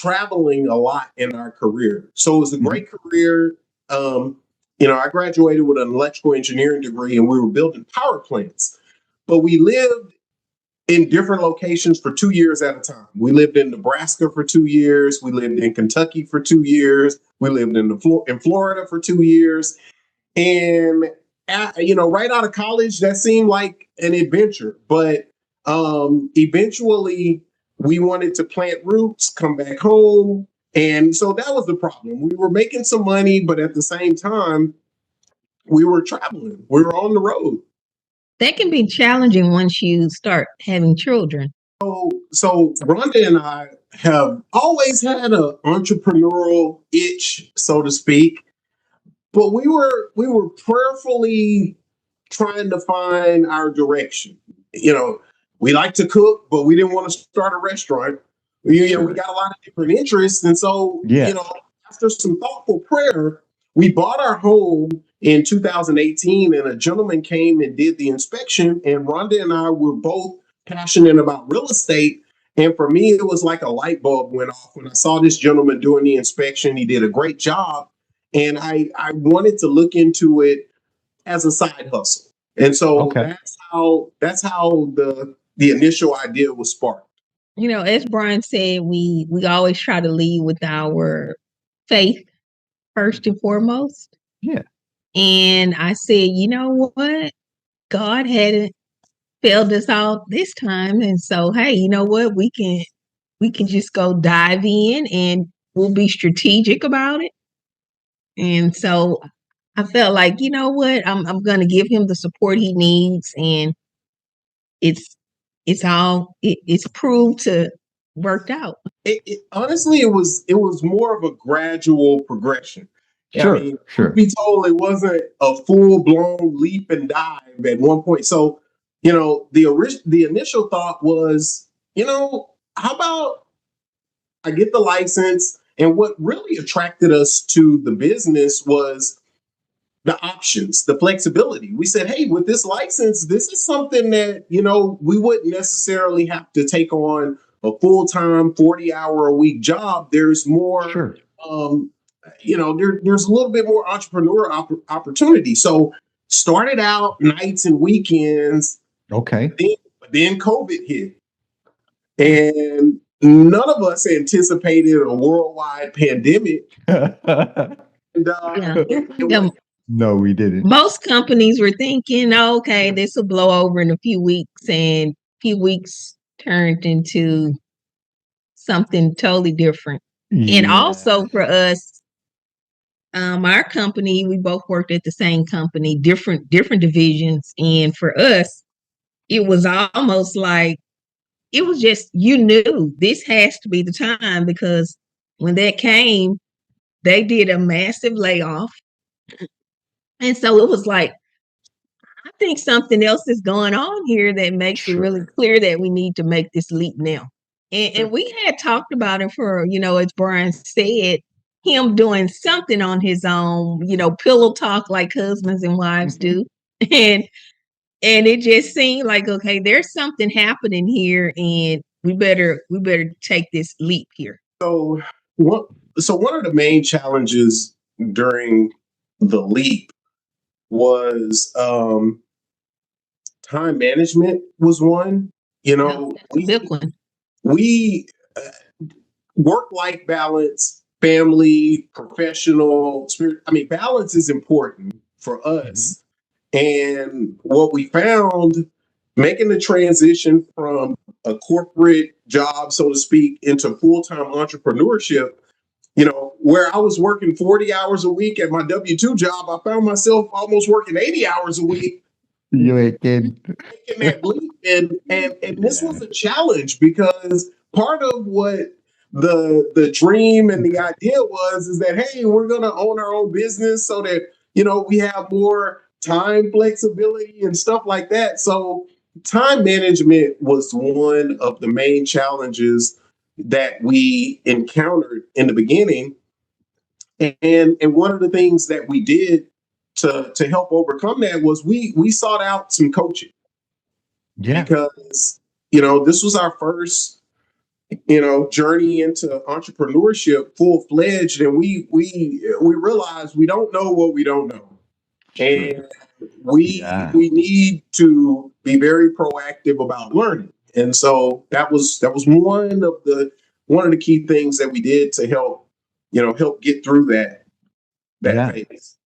traveling a lot in our career. So it was a great career. I graduated with an electrical engineering degree and we were building power plants, but we lived in different locations for 2 years at a time. We lived in Nebraska for 2 years. We lived in Kentucky for 2 years. We lived in Florida for 2 years. And right out of college, that seemed like an adventure. But eventually, we wanted to plant roots, come back home, and so that was the problem. We were making some money, but at the same time, we were traveling. We were on the road. That can be challenging once you start having children. So Rhonda and I have always had an entrepreneurial itch, so to speak, but we were prayerfully trying to find our direction. We like to cook, but we didn't want to start a restaurant. We got a lot of different interests, and so after some thoughtful prayer, we bought our home in 2018, and a gentleman came and did the inspection. And Rhonda and I were both passionate about real estate. And for me, it was like a light bulb went off when I saw this gentleman doing the inspection. He did a great job. And I wanted to look into it as a side hustle. And so that's how the initial idea was sparked. As Brian said, we always try to lead with our faith first and foremost. Yeah. And I said, you know what? God hadn't failed us out this time. And so, hey, you know what? We can just go dive in and we'll be strategic about it. And so I felt like, you know what? I'm going to give him the support he needs. And it's proved to worked out. Honestly, it was more of a gradual progression. Sure. We told it wasn't a full-blown leap and dive at one point. So, the initial thought was, how about I get the license? And what really attracted us to the business was the options, the flexibility. We said, hey, with this license, this is something that, we wouldn't necessarily have to take on a full-time 40-hour-a-week job. There's more, there's a little bit more entrepreneurial opportunity. So started out nights and weekends. Okay. But then COVID hit. And none of us anticipated a worldwide pandemic. No, we didn't. Most companies were thinking, okay, this will blow over in a few weeks, and a few weeks turned into something totally different. Yeah. And also for us, our company, we both worked at the same company, different divisions. And for us, it was almost like, it was just, you knew this has to be the time, because when that came, they did a massive layoff. And so it was like, I think something else is going on here that makes it really clear that we need to make this leap now. And we had talked about it for, as Brian said, him doing something on his own, pillow talk like husbands and wives do. And it just seemed like, okay, there's something happening here, and we better take this leap here. So one of the main challenges during the leap was time management was one. Big one. We work-life balance, family, professional, spirit. Balance is important for us. And what we found, making the transition from a corporate job, so to speak, into full-time entrepreneurship, where I was working 40 hours a week at my W-2 job, I found myself almost working 80 hours a week. You ain't kidding. Making that leap. And this was a challenge, because part of what the dream and the idea is that, hey, we're going to own our own business so that, we have more time flexibility and stuff like that. So time management was one of the main challenges that we encountered in the beginning. And one of the things that we did to help overcome that was we sought out some coaching. Yeah. Because, this was our first journey into entrepreneurship full fledged, and we realize we don't know what we don't know, and we need to be very proactive about learning. And so that was one of the key things that we did to help get through that phase.